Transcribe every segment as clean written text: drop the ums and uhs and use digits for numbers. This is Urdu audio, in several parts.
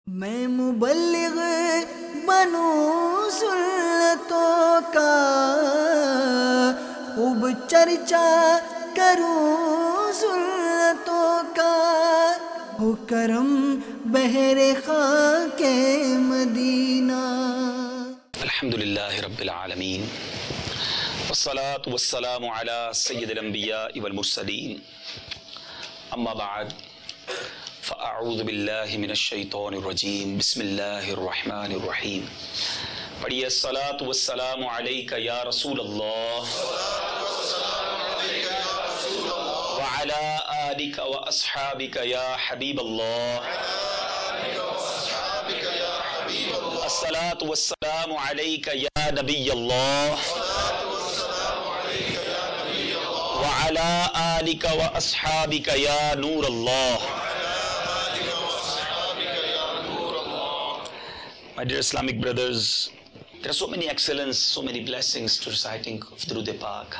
میں مبلغ بنوں سنتوں کا، خوب چرچا کروں سنتوں کا، ہو کرم بحر خاک مدینہ۔ الحمدللہ رب العالمین، والصلاة والسلام علی سید الانبیاء والمرسلین، اما بعد فاعوذ باللہ من الشیطان الرجیم، بسم اللہ الرحمن الرحیم۔ پڑھیے الصلاة والسلام علیک یا رسول اللہ وعلی آلک واصحابک یا حبیب اللہ۔ الصلاة والسلام علیک یا نبی اللہ وعلی آلک واصحابک یا نور اللہ۔ My dear Islamic brothers, there are so many excellence, so many blessings to reciting of Durud Pak.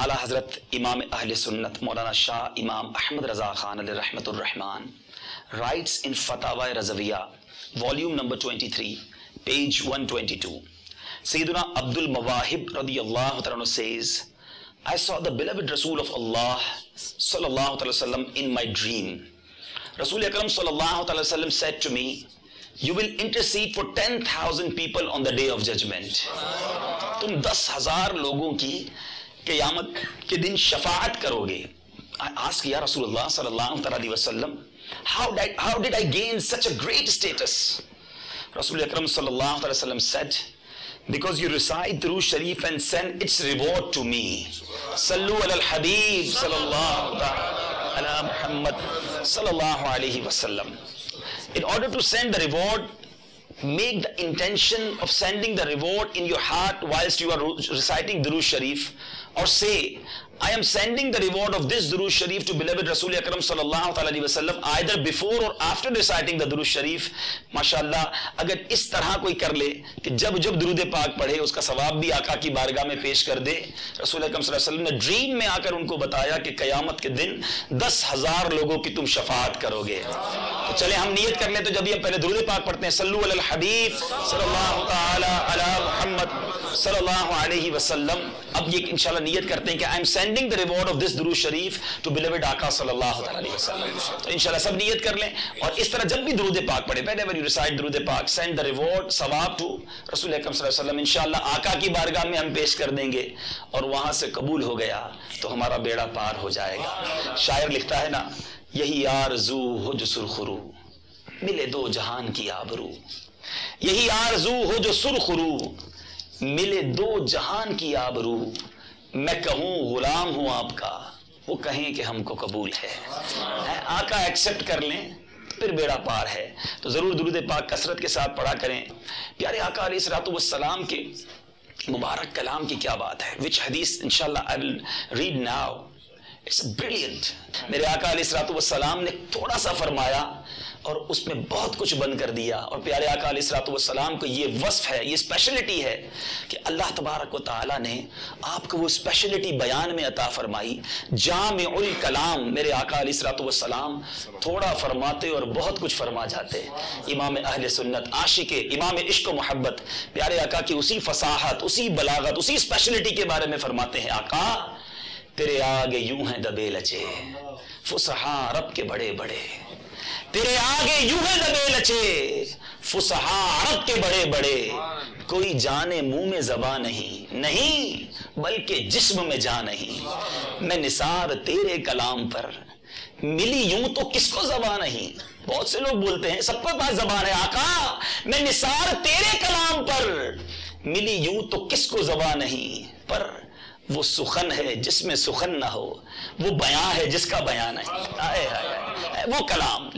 Ala Hazrat Imam Ahl Sunnat Maulana Shah Imam Ahmad Raza Khan alayhi Rahmatur Rahman writes in Fatawa Razawiyah, volume number 23, page 122. Sayyiduna Abdul Mawahib radiyallahu ta'ala says, I saw the beloved Rasul of Allah sallallahu ta'ala sallam in my dream. Rasul Akram sallallahu ta'ala sallam said to me, you will intercede for 10,000 people on the day of judgment. تم 10,000 لوگوں کی قیامت کے دن شفاعت کرو گے۔ I asked Ya Rasulullah sallallahu alaihi wasallam, how did I gain such a great status? Rasul Akram sallallahu alaihi wasallam said, because you recite Durood Sharif and send its reward to me. Sallu ala al-Habib sallallahu ala Muhammad sallallahu alaihi wasallam. In order to send the reward, make the intention of sending the reward in your heart whilst you are reciting Durood Sharif, or say, I am sending the reward of this Durood Sharif to beloved Rasul Akram sallallahu alaihi wasallam either before or after reciting the Durood Sharif. MashaAllah, اگر اس طرح کوئی کر لے کہ جب جب درود پاک پڑھے اس کا ثواب بھی آقا کی بارگاہ میں پیش کر دے۔ رسول اکرم صلی اللہ علیہ وسلم نے ڈریم میں آ کر ان کو بتایا کہ قیامت کے دن 10,000 لوگوں کی تم شفاعت کرو گے۔ تو چلے ہم نیت کر لیں، تو جب ہم پہلے درود پاک پڑھتے ہیں صلو علی الحبیب صلی اللہ تعالی علی محمد صلی اللہ علیہ وسلم، اب یہ انشاءاللہ نیت کرتے ہیں کہ I am sending the reward of this Durood Sharif to beloved آقا صلی اللہ علیہ وسلم۔ تو انشاءاللہ سب نیت کر لیں، اور اس طرح جب بھی درود پاک پڑھے، whenever you recite درود پاک, send the reward, ثواب to رسول اکرم صلی اللہ علیہ وسلم۔ انشاءاللہ آقا کی بارگاہ میں ہم پیش کر دیں گے، اور وہاں سے قبول ہو گیا تو ہمارا بیڑا پار ہو جائے گا۔ شاعر لکھتا ہے نا، یہی آرزو ہو جو سرخرو ملے دو جہان کی آبرو، یہی آرزو ہو جو سرخرو ملے دو جہان کی آبرو، میں کہوں غلام ہوں آپ کا، وہ کہیں کہ ہم کو قبول ہے۔ آقا ایکسپٹ کر لیں پھر بیڑا پار ہے۔ تو ضرور درود پاک کثرت کے ساتھ پڑھا کریں۔ پیارے آقا علیہ الصلوۃ والسلام کے مبارک کلام کی کیا بات ہے، which حدیث انشاءاللہ I will read now. It's brilliant. میرے آقا علیہ الصلوۃ والسلام نے تھوڑا سا فرمایا اور اس میں بہت کچھ بند کر دیا، اور پیارے آقا علیہ الصلوۃ والسلام کو یہ وصف ہے، یہ اسپیشلٹی ہے کہ اللہ تبارک و تعالیٰ نے آپ کو وہ اسپیشلٹی بیان میں عطا فرمائی۔ جامع الکلام، میرے آقا علیہ الصلوۃ والسلام تھوڑا فرماتے اور بہت کچھ فرما جاتے۔ امام اہل سنت، عاشق، امام عشق و محبت، پیارے آقا کی اسی فصاحت، اسی بلاغت، اسی اسپیشلٹی کے بارے میں فرماتے ہیں، آقا تیرے آگے یوں ہیں دبے لچے فصحا عرب کے بڑے بڑے، تیرے آگے یوں ہیں دبے لچے فصحا عرب کے بڑے بڑے، کوئی جانے منہ میں زباں نہیں، نہیں بلکہ جسم میں جان نہیں، میں نثار تیرے کلام پر ملی یوں تو کس کو زباں نہیں۔ بہت سے لوگ بولتے ہیں سب کے پاس زبان ہے، آقا میں نثار تیرے کلام پر ملی یوں تو کس کو زباں نہیں، پر وہ سخن ہے جس میں سخن نہ ہو، وہ بیان ہے جس کا بیان ہے، وہ کلام۔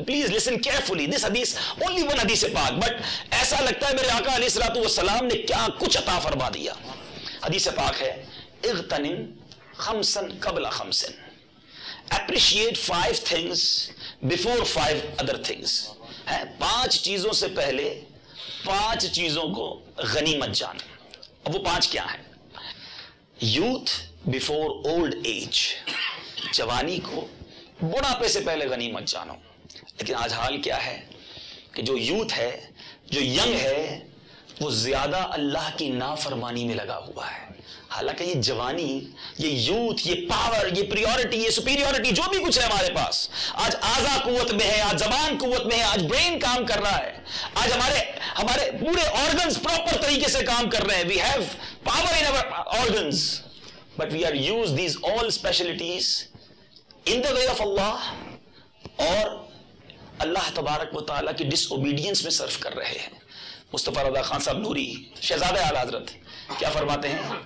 پلیز لسن کیئرفلی دس حدیث، اونلی ون حدیث پاک، بٹ ایسا لگتا ہے میرے آقا علیہ الصلوۃ والسلام نے کیا کچھ عطا فرما دیا۔ حدیث پاک ہے، اغتنم خمسا قبل خمس، appreciate 5 things before 5 other things۔ 5 چیزوں سے پہلے 5 چیزوں کو غنیمت جانا۔ اب وہ 5 کیا ہیں؟ یوتھ بیفور اولڈ ایج، جوانی کو بڑھاپے سے پہلے غنیمت جانو۔ لیکن آج حال کیا ہے، کہ جو یوتھ ہے، جو ینگ ہے، وہ زیادہ اللہ کی نافرمانی میں لگا ہوا ہے. حالانکہ یہ جوانی، یہ یوتھ، یہ پاور، یہ پریورٹی، یہ سپیریورٹی، جو بھی کچھ ہے ہمارے پاس، آج اعضاء قوت میں ہے، آج زبان قوت میں ہے، آج برین کام کر رہا ہے، آج ہمارے پورے آرگنز پراپر طریقے سے کام کر رہے ہیں. We have power in our organs, but we are use these all specialties in the way of Allah, اور اللہ تبارک و تعالیٰ کی ڈس اوبیڈینس میں صرف کر رہے ہیں. مصطفیٰ رضا خان صاحب نوری شہزادہ اعلی حضرت کیا فرماتے ہیں؟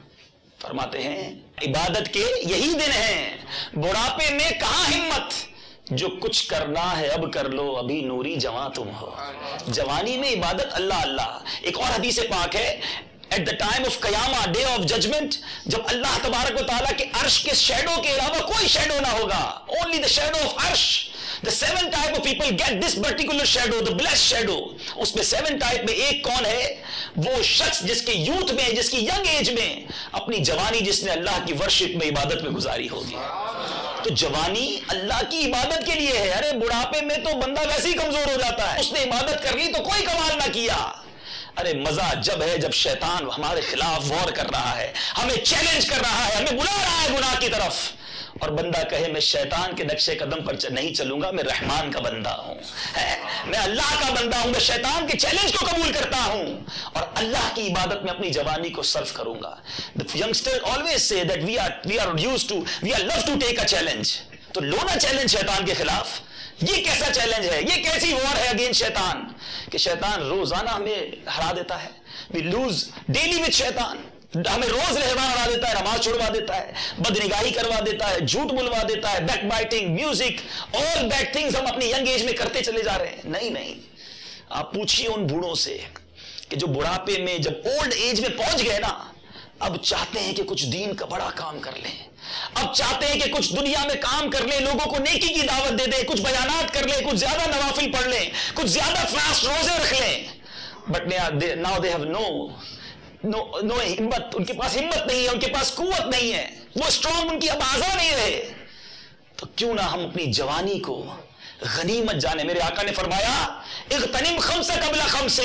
فرماتے ہیں عبادت کے یہی دن ہیں، بڑھاپے میں کہاں ہمت، جو کچھ کرنا ہے اب کر لو، ابھی نوری جوان تم ہو. جوانی میں عبادت اللہ اللہ. ایک اور حدیث پاک ہے، ایٹ دا ٹائم آف قیامہ، ڈے آف ججمنٹ، جب اللہ تبارک و تعالیٰ کے عرش کے شیڈو کے علاوہ کوئی شیڈو نہ ہوگا، اونلی دا شیڈو آف عرش. The 7 type of people get this particular shadow, the blessed shadow. اس میں 7 type میں ایک کون ہے؟ وہ شخص جس کے یوتھ میں، جس کی ینگ ایج میں اپنی جوانی جس نے اللہ کی ورشپ میں، عبادت میں گزاری ہوگی. تو جوانی اللہ کی عبادت کے لیے ہے. ارے بڑھاپے میں تو بندہ ویسے ہی کمزور ہو جاتا ہے، اس نے عبادت کر لی تو کوئی کمال نہ کیا. ارے مزہ جب ہے جب شیطان ہمارے خلاف وار کر رہا ہے، ہمیں چیلنج کر رہا ہے، ہمیں بلا رہا ہے گناہ کی طرف، اور بندہ کہے میں شیطان کے نقشے قدم پر نہیں چلوں گا، میں رحمان کا بندہ ہوں، میں اللہ کا بندہ ہوں، میں شیطان کے چیلنج کو قبول کرتا ہوں اور اللہ کی عبادت میں اپنی جوانی کو صرف کروں گا. The youngster always say that we are love to take a challenge. تو لو نا چیلنج شیطان کے خلاف. یہ کیسا چیلنج ہے، یہ کیسی وار ہے اگینسٹ شیطان کہ شیطان روزانہ ہمیں ہرا دیتا ہے. We lose daily with شیطان. ہمیں روز رہبان ہرا دیتا ہے، نماز چھوڑوا دیتا ہے، بدنگاہی کروا دیتا ہے، جھوٹ بلوا دیتا ہے، back biting, music, all bad things ہم اپنی ینگ ایج میں کرتے چلے جا رہے ہیں. نہیں، آپ پوچھئے ان بوڑھوں سے کہ جو بڑھاپے میں جب اولڈ ایج میں پہنچ گئے نا، اب چاہتے ہیں کہ کچھ دین کا بڑا کام کر لیں، اب چاہتے ہیں کہ کچھ دنیا میں کام کر لیں، لوگوں کو نیکی کی دعوت دے دیں، کچھ بیانات کر لیں، کچھ زیادہ نوافل پڑھ لیں، کچھ زیادہ فاسٹ روزے رکھ لیں. But now they have no ہمت، ان کے پاس ہمت نہیں ہے، ان کے پاس قوت نہیں ہے، وہ اسٹرانگ، ان کی اب اعضاء نہیں رہے. تو کیوں نہ ہم اپنی جوانی کو غنیمت جانے. میرے آقا نے فرمایا اغتنم خمس قبل خمس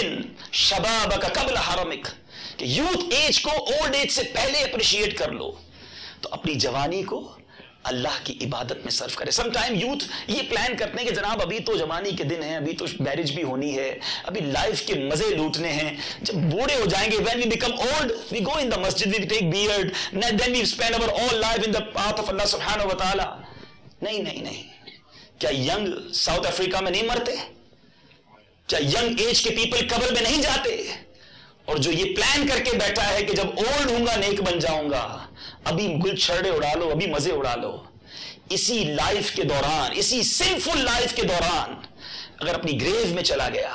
شبابک قبل حرمک، کہ یوتھ ایج کو اولڈ ایج سے پہلے اپریشیٹ کر لو. تو اپنی جوانی کو اللہ کی عبادت میں صرف کرے. سم ٹائم یوتھ یہ پلان کرتے ہیں کہ جناب ابھی تو جوانی کے دن ہیں، ابھی تو میرج بھی ہونی ہے، ابھی لائف کے مزے لوٹنے ہیں، جب بوڑھے ہو جائیں گے when we become old we go in the masjid, we take beard, then we spend our all life in the path of Allah subhanahu wa ta'ala. نہیں. کیا ینگ ساؤتھ افریقہ میں نہیں مرتے؟ کیا ینگ ایج کے پیپل قبر میں نہیں جاتے؟ اور جو یہ پلان کر کے بیٹھا ہے کہ جب اولڈ ہوں گا نیک بن جاؤں گا، ابھی گل چھڑے اڑا لو، ابھی مزے اڑا لو، اسی لائف کے دوران، اسی سنفل لائف کے دوران اگر اپنی گریو میں چلا گیا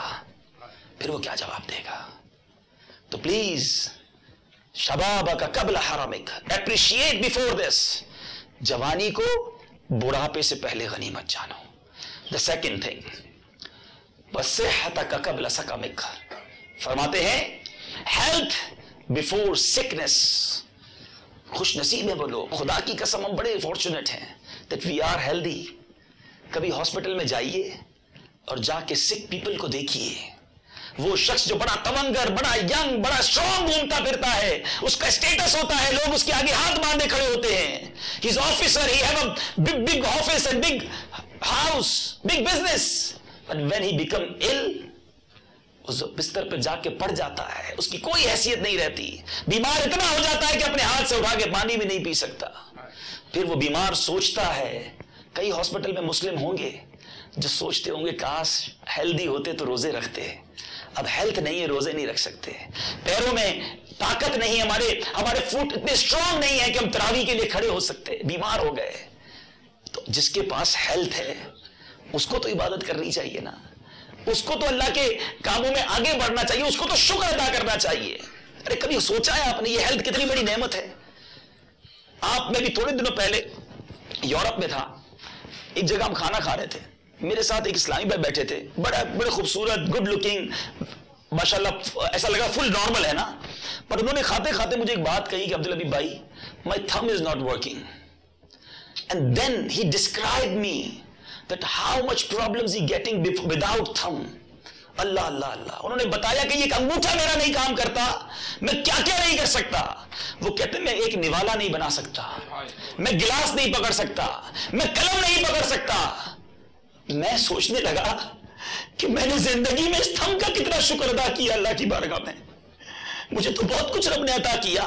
پھر وہ کیا جواب دے گا؟ تو پلیز شبابک قبل حرمک، اپریشیٹ بیفور دس. جوانی کو بڑھاپے سے پہلے غنیمت جانو. دا سیکنڈ تھنگ وصحتک قبل سقمک، فرماتے ہیں ہیلتھ بیفور سکنس. خوش نصیب ہیں وہ لوگ، خدا کی قسم ہم بڑے فارچونیٹ ہیں that we are healthy. کبھی ہاسپٹل میں جائیے اور جا کے سک پیپل کو دیکھیے، وہ شخص جو بڑا تونگر، بڑا ینگ، بڑا اسٹرانگ گھومتا پھرتا ہے، اس کا اسٹیٹس ہوتا ہے، لوگ اس کے آگے ہاتھ باندھے کھڑے ہوتے ہیں. he is officer, he have a big office and big house, big business, but when he become ill اس بستر پہ جا کے پڑ جاتا ہے، اس کی کوئی حیثیت نہیں رہتی، بیمار اتنا ہو جاتا ہے کہ اپنے ہاتھ سے اٹھا کے پانی بھی نہیں پی سکتا. پھر وہ بیمار سوچتا ہے، کئی ہاسپٹل میں مسلم ہوں گے جو سوچتے ہوں گے کاش ہیلدی ہوتے تو روزے رکھتے. اب ہیلتھ نہیں ہے، روزے نہیں رکھ سکتے، پیروں میں طاقت نہیں، ہمارے فٹ اتنے اسٹرانگ نہیں ہے کہ ہم تراویح کے لیے کھڑے ہو سکتے، بیمار ہو گئے. تو جس کے پاس ہیلتھ ہے اس کو تو عبادت کرنی چاہیے نا، اس کو تو اللہ کے کاموں میں آگے بڑھنا چاہیے، اس کو تو شکر ادا کرنا چاہیے. ارے کبھی سوچا ہے آپ نے یہ ہیلتھ کتنی بڑی نعمت ہے؟ آپ میں بھی تھوڑے دنوں پہلے یورپ میں تھا، ایک جگہ ہم کھانا کھا رہے تھے، میرے ساتھ ایک اسلامی بھائی بیٹھے تھے، بڑے خوبصورت، گڈ لکنگ، ماشاءاللہ ایسا لگا فل نارمل ہے نا. پر انہوں نے کھاتے کھاتے مجھے ایک بات کہی کہ عبدالحبیب بھائی my thumb is not working. And then he described me that how much problems he getting without thumb. اللہ اللہ اللہ. انہوں نے بتایا کہ یہ انگوٹھا میرا نہیں کام کرتا, میں کیا کیا نہیں کر سکتا. وہ کہتے میں ایک نوالا نہیں بنا سکتا, میں گلاس نہیں پکڑ سکتا, میں قلم نہیں پکڑ سکتا. میں سوچنے لگا کہ میں نے زندگی میں اس تھم کا کتنا شکر ادا کیا اللہ کی بارگاہ میں. مجھے تو بہت کچھ رب نے عطا کیا.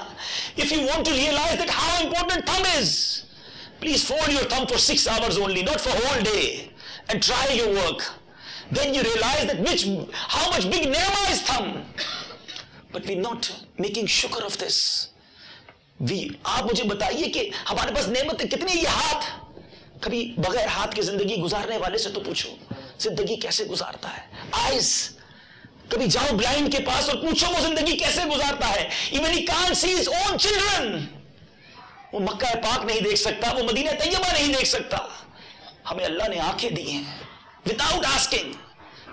If you want to realize that how important thumb is, please fold your thumb for 6 hours only, not for whole day, and try your work. Then you realize that how much big ni'mah is thumb. But we're not making shukr of this. آپ مجھے بتائیے کہ ہمارے پاس نعمتیں کتنی. یہ ہاتھ, کبھی بغیر ہاتھ کی زندگی گزارنے والے سے تو پوچھو زندگی کیسے گزارتا ہے. آئیز, کبھی جاؤ بلائنڈ کے پاس اور پوچھو وہ زندگی کیسے گزارتا ہے. Even he can't see his own children. وہ مکہ پاک نہیں دیکھ سکتا, وہ مدینہ طیبہ نہیں دیکھ سکتا. ہمیں اللہ نے آنکھیں دی ہیں without asking.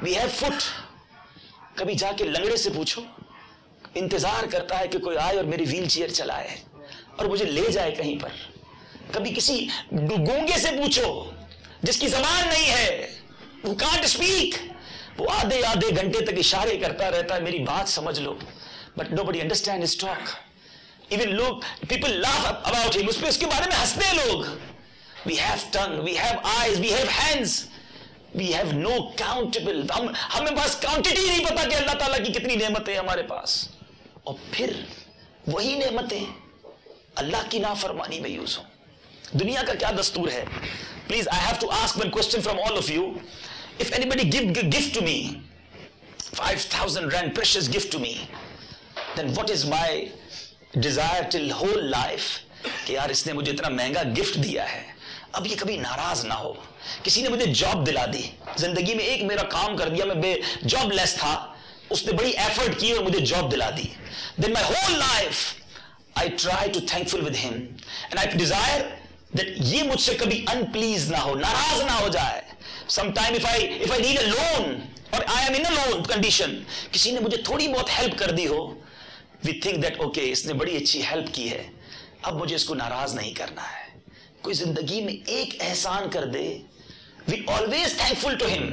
We have foot. کبھی جا کے لنگڑے سے پوچھو, انتظار کرتا ہے کہ کوئی آئے اور میری ویل چیئر چلائے اور مجھے لے جائے کہیں پر. کبھی کسی گونگے سے پوچھو جس کی زبان نہیں ہے, وہ can't speak, وہ آدھے گھنٹے تک اشارے کرتا رہتا ہے میری بات سمجھ لو, but nobody understands his talk. Even people laugh about him. اس کے بارے میں ہنستے لوگ. We have tongue, we have eyes, we have hands, we have no countable. ہمیں بس کوانٹٹی نہیں پتا کہ اللہ تعالیٰ کی کتنی نعمتیں ہمارے پاس. اور پھر وہی نعمتیں اللہ کی نافرمانی میں یوز ہوں. دنیا کا کیا دستور ہے؟ Please, I have to ask one question from all of you. If anybody give gift to me, 5,000 rand precious gift to me, then what is my desire till whole life کہ یار اس نے مجھے اتنا مہنگا گفٹ دیا ہے, اب یہ کبھی ناراض نہ ہو. کسی نے مجھے جاب دلا دی, زندگی میں ایک میرا کام کر دیا, میں جاب لیس تھا, اس نے بڑی ایفرٹ کی اور مجھے جاب دلا دی. Then my whole life I try to thankful with him and I desire that یہ مجھ سے کبھی unpleased نہ ہو, ناراض نہ ہو جائے. Sometime if I need a loan or I am in a loan condition, کسی نے مجھے تھوڑی بہت ہیلپ کر دی ہو, we think that okay اس نے بڑی اچھی ہیلپ کی ہے, اب مجھے اس کو ناراض نہیں کرنا ہے. کوئی زندگی میں ایک احسان کر دے, we always thankful to him.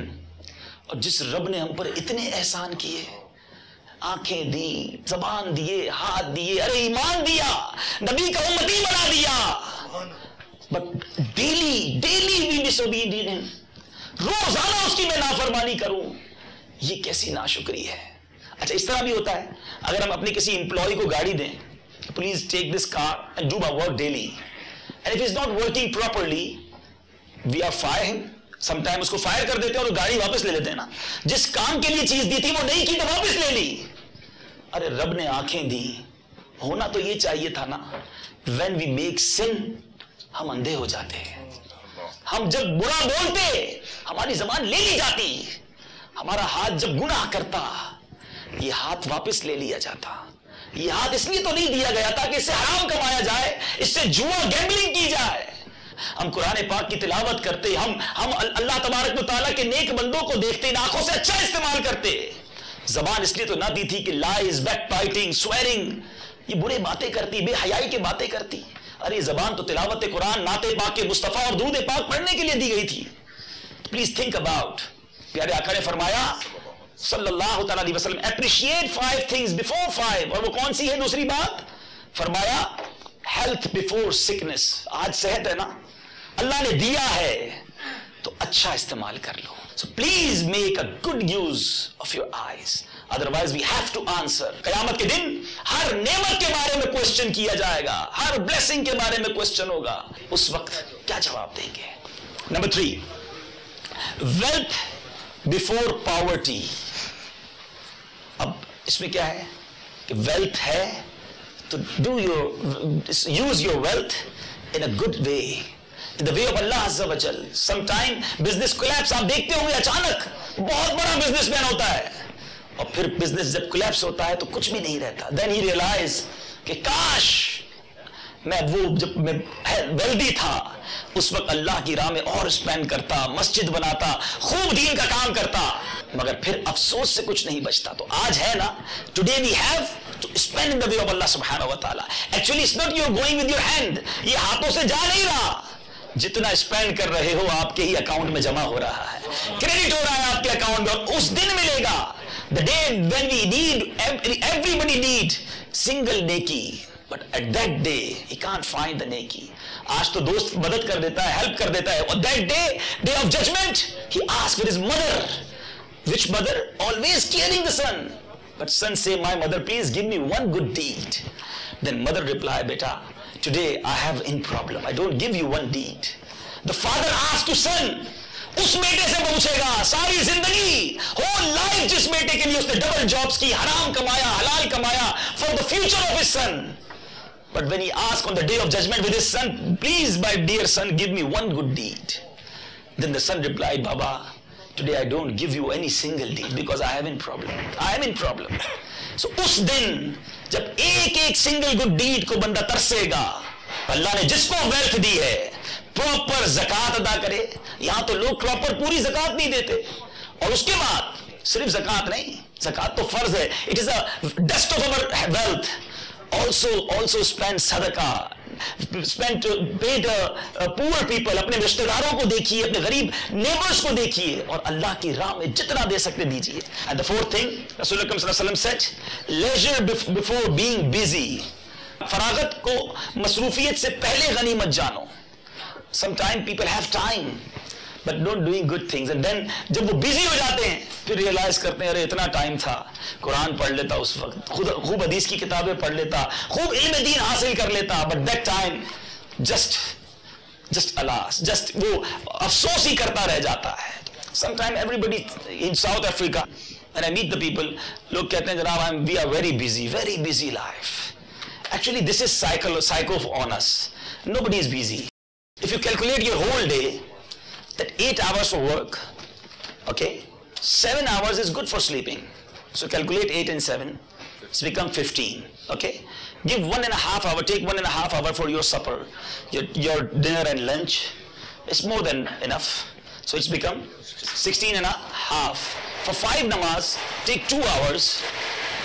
اور جس رب نے ہم پر اتنے احسان کیے, آنکھیں دی, زبان دیے, ہاتھ دیے, ارے ایمان دیا, نبی کا امتی بنا دیا, but daily we disobedient him. روزانہ اس کی میں نافرمانی کروں, یہ کیسی ناشکری ہے. اچھا اس طرح بھی ہوتا ہے, اگر ہم اپنے کسی امپلائی کو گاڑی دیں, please take this car and do my work daily, and if it's not working properly we are fire him. sometime اس کو فائر کر دیتے ہیں اور گاڑی واپس لے لیتے ہیں نا. جس کام کے لیے چیز دی تھی وہ نہیں کی تو واپس لے لی. ارے رب نے آنکھیں دی, ہونا تو یہ چاہیے تھا نا. when we make sin ہم اندھے ہو جاتے ہیں. ہم جب برا بولتے ہماری زبان لے لی جاتی, ہمارا ہاتھ جب گناہ کرتا یہ ہاتھ واپس لے لیا جاتا. یہ ہاتھ اس لیے تو نہیں دیا گیا تھا کہ اس سے حرام کمایا جائے, اس سے جوا گیمبلنگ کی جائے. ہم قرآن پاک کی تلاوت کرتے, ہم اللہ تبارک و تعالیٰ کے نیک بندوں کو دیکھتے, ان آنکھوں سے اچھا استعمال کرتے. زبان اس لیے تو نہ دی تھی کہ لائز, بیک بائٹنگ, سویرنگ, یہ برے باتیں کرتی, بے حیائی کی باتیں کرتی. ارے زبان تو تلاوت قرآن, نعت پاک کے مصطفیٰ اور درود پاک پڑھنے کے لیے دی گئی تھی. Please think about. پیارے آقا نے فرمایا صلی اللہ تعالیٰ علیہ وسلم, اپریشیٹ 5 things before 5. اور وہ کون سی ہے دوسری بات؟ فرمایا health before sickness. آج صحت ہے نا, اللہ نے دیا ہے تو اچھا استعمال کر لو. So please make a good use of your eyes. Otherwise we have to answer. قیامت کے دن ہر نعمت کے بارے میں کوشچن کیا جائے گا, ہر بلیسنگ کے بارے میں کوشچن ہوگا. اس وقت کیا جواب دیں گے؟ Number 3, wealth before poverty. اب اس میں کیا ہے کہ wealth ہے تو use your wealth in a good way, in the way of Allah Azza wa Jal. Sometime business collapse, آپ دیکھتے ہوں گے اچانک بہت بڑا بزنس مین ہوتا ہے اور پھر بزنس جب کولیپس ہوتا ہے تو کچھ بھی نہیں رہتا. Then he realize کہ کاش میں وہ جب میں ویلدی تھا اس وقت اللہ کی راہ میں اور اسپینڈ کرتا, مسجد بناتا, خوب دین کا کام کرتا, مگر پھر افسوس سے کچھ نہیں بچتا. تو آج ہے نا, today we have to spend in the way of Allah subhanahu wa ta'ala. Actually it's not you're going with your hand, یہ ہاتھوں سے جا نہیں رہا, جتنا اسپینڈ کر رہے ہو آپ کے ہی اکاؤنٹ میں جمع ہو رہا ہے, کریڈٹ ہو رہا ہے آپ کے اکاؤنٹ میں, اور اس دن ملے گا when we need, everybody need single neki. But at that day, he can't find the neki. آج تو دوست مدد کر دیتا ہے, help کر دیتا ہے. اور that day, day of judgment, he asked for his mother. Which mother? Always caring the son. But son say, my mother, please give me one good deed. Then mother replied, beta, today I have in problem. I don't give you one deed. The father asked to son, اس بیٹے سے پوچھے گا ساری زندگی, whole life جس بیٹے کے لیے اس نے ڈبل جابس کی, حرام کمایا, حلال کمایا, for the future of his son. But when he asked on the day of judgment with his son, please my dear son, give me one good deed. Then the son replied, Baba, today I don't give you any single deed because I am in problem. I am in problem. So اس دن جب ایک ایک single good deed کو بندہ ترسے گا, اللہ نے جس کو ویلتھ دی ہے پراپر زکات ادا کرے. یہاں تو لوگ پراپر پوری زکات نہیں دیتے, اور اس کے بعد صرف زکات نہیں, زکات تو فرض ہے, it is a dust of our wealth. Also spend صدقہ, paid poor people, اپنے رشتہ داروں کو دیکھیے, اپنے غریب نیبرز کو دیکھیے, اور اللہ کی راہ میں جتنا دے سکتے دیجیے. And the fourth thing, رسول اللہ صلی اللہ علیہ وسلم said, leisure before being busy. فراغت کو مصروفیت سے پہلے غنیمت جانو. Sometimes people have time but not doing good things, and then جب وہ busy ہو جاتے ہیں پھر ریئلائز کرتے ہیں ارے اتنا ٹائم تھا, قرآن پڑھ لیتا اس وقت, خوب حدیث کی کتابیں پڑھ لیتا, خوب علم دین حاصل کر لیتا, but that time just alas, just وہ افسوس ہی کرتا رہ جاتا ہے. Sometimes everybody in South Africa, when I meet the people, لوگ کہتے ہیں جناب we are very busy life. Actually this is psycho on us. Nobody is busy. If you calculate your whole day, that 8 hours for work, okay, 7 hours is good for sleeping. So calculate 8 and 7, it's become 15, okay. Give 1.5 hours, take 1.5 hours for your supper, your dinner and lunch. It's more than enough. So it's become 16 and a half. For 5 namaz, take 2 hours.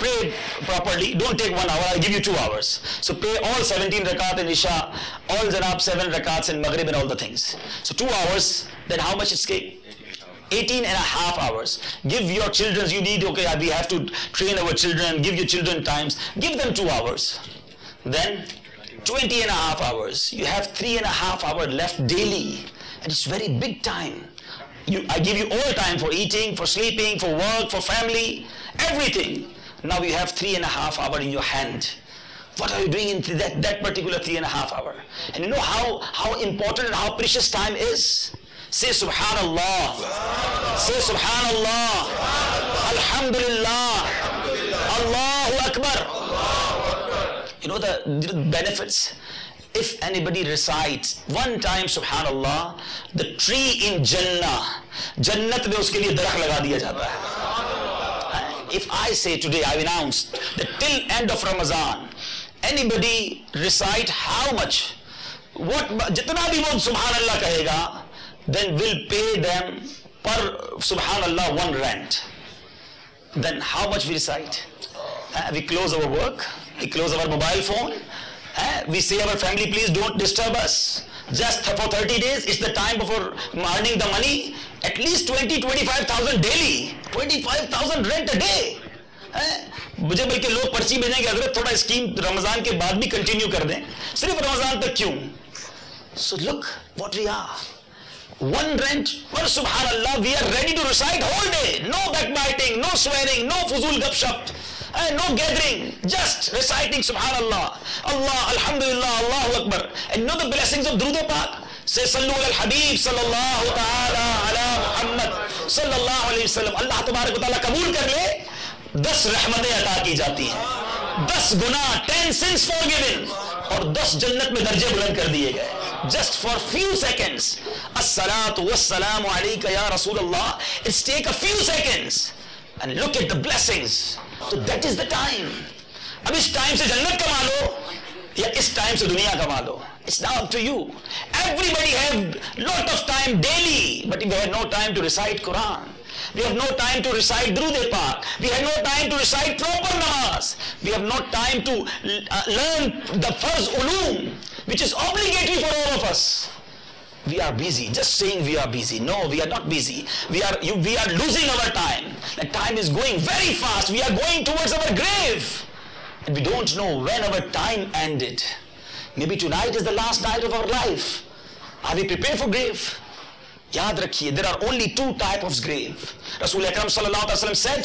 Pray properly, don't take 1 hour, I'll give you 2 hours. So pray all 17 rakat in Isha, all Janab 7 rakats in Maghrib and all the things. So 2 hours, then how much it's 18 and a half hours. Give your children, you need, okay, we have to train our children, give your children times, give them 2 hours. Then 20 and a half hours. You have 3.5 hours left daily, and it's very big time. I give you all time for eating, for sleeping, for work, for family, everything. Now you have 3.5 hours in your hand. What are you doing in that particular 3.5 hours? And you know how important and how precious time is? Say Subhanallah. Say Subhanallah. Alhamdulillah. Allahu Akbar. You know the benefits? If anybody recites one time Subhanallah, the tree in Jannah, Jannat mein uske liye darakh laga diya jata hai. If I say today, I've announced that till end of Ramadan, anybody recite how much, jitna bhi wo Subhanallah kahega, then we'll pay them per Subhanallah 1 rand. Then how much we recite? We close our work, we close our mobile phone, we say our family, please don't disturb us. Just for 30 days, it's the time for earning the money. At least 20-25,000 daily, 25,000 rent a day. مجھے بلکہ لوگ پرچی بھیجیں گے حضرت تھوڑا اسکیم رمضان کے بعد بھی کنٹینیو کر دیں, صرف رمضان تک کیوں. So look what we are. 1 rent per Subhanallah, we are ready to recite whole day. No backbiting, no swearing, no fuzul gupshup, no gathering, just reciting Subhanallah, Allah, Alhamdulillah, Allahu Akbar. And you know the blessings of Durood Pak? Say Sallu ala al-Habib sallallahu ta'ala ala Muhammad sallallahu alayhi wa sallam. Allah tabarak wa ta'ala قبول کر لے, 10 رحمتیں عطا کی جاتی ہیں, 10 گناہ, 10 sins forgiven, اور 10 جنت میں درجے بلند کر دیے گئے. Just for few seconds. As-salatu was-salamu alayka ya Rasulullah. It's take a few seconds. And look at the blessings. So that is the time. اب اس ٹائم سے جنت کما لو یا اس ٹائم سے دنیا کما لو. It's now up to you. Everybody have lot of time daily, but we have no time to recite Quran. We have no time to recite Durood Pak. We have no time to recite proper namaz. We have no time to learn the farz ulum, which is obligatory for all of us. we are busy, just saying we are busy. No, we are not busy. We are losing our time. Like time is going very fast. We are going towards our grave. And we don't know when our time ended. Maybe tonight is the last night of our life. Are we prepared for grave? Yaad rakhiye, there are only two types of grave. Rasul Akram sallallahu alaihi wasallam said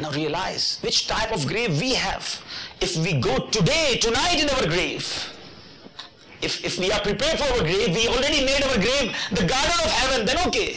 Now realize which type of grave we have. If we go tonight in our grave, if we are prepared for our grave, we already made our grave the garden of heaven, then okay.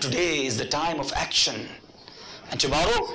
Today is the time of action, and tomorrow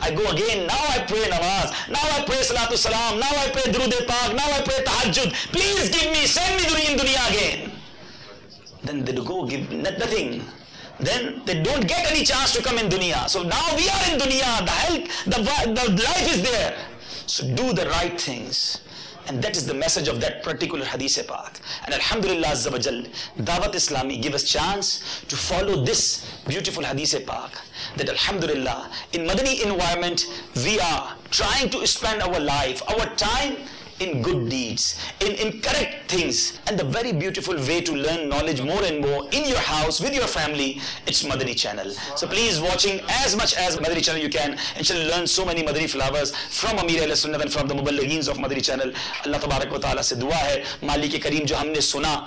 I go again, now I pray namaz, now I pray salatu salam, now I pray durood pak, now I pray tahajjud. Please give me, send me in dunya again. Then they go give nothing. Then they don't get any chance to come in dunya. So now we are in dunya, the health, the life is there. So do the right things. And that is the message of that particular Hadith Pak. And Alhamdulillah Azza wa Jal, Dawat Islami give us chance to follow this beautiful Hadith Pak. That Alhamdulillah, in Madani environment, we are trying to spend our life, our time in good deeds, in correct things, and the very beautiful way to learn knowledge more and more in your house, with your family, it's Madani channel. So please watching as much as Madani channel you can, and shall learn so many Madani flowers from Amir Ahl Sunnah and from the Muballigheens of Madani channel. Allah Tabarak wa Ta'ala se dua hai, Malik Kareem jo humne suna,